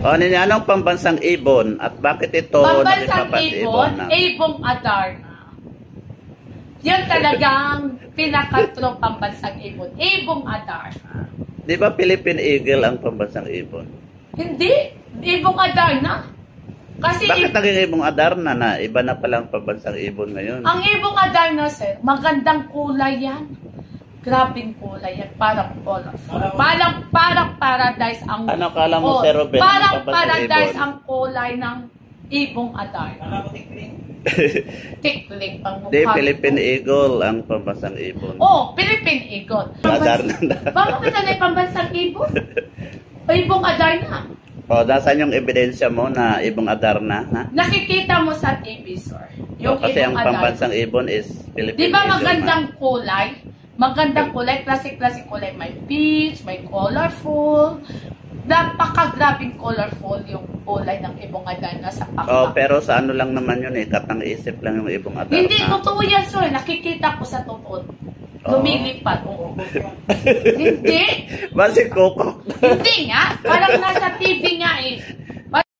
O, niya, anong pambansang ibon? At bakit ito Pambansang ibon, ibong Adarna. Yan talagang pinakatro pambansang ibon, ibong Adarna. Di ba Philippine Eagle ang pambansang ibon? Hindi, ibong Adarna. Kasi bakit naging ibong Adarna na? Iba na palang pambansang ibon ngayon. ang ibong Adarna, sir, magandang kulay yan. Grabing kulay yan, parang colorful. Parang paradise ang... Ano kala mo, Sir Ruben? Parang paradise ang kulay ng ibong Adarna. Tikling pang mukha. Di, Philippine Eagle ang pambansang ibon. Oh, Philippine Eagle. Adarna na. Bakit na yung pambansang ibon? Ibong Adarna. O, nasaan yung ebidensya mo na ibong Adarna? Ha? Nakikita mo sa TV, sir. Yung Kasi ang ibong Adarna. pambansang ibon is Philippine Di ba Eagle. magandang kulay? Magandang kulay, classic kulay. May peach, may colorful. Napaka-grabing colorful yung kulay ng ibong Adarna sa pakpak. Oh, pero sa ano lang naman yun eh, katang-isip lang yung ibong Adarna. Hindi, totoo yan, sir. Nakikita ko sa totoo. Lumilipad. Oo. Hindi. Basi Coco. Hindi nga. Parang nasa TV nga eh.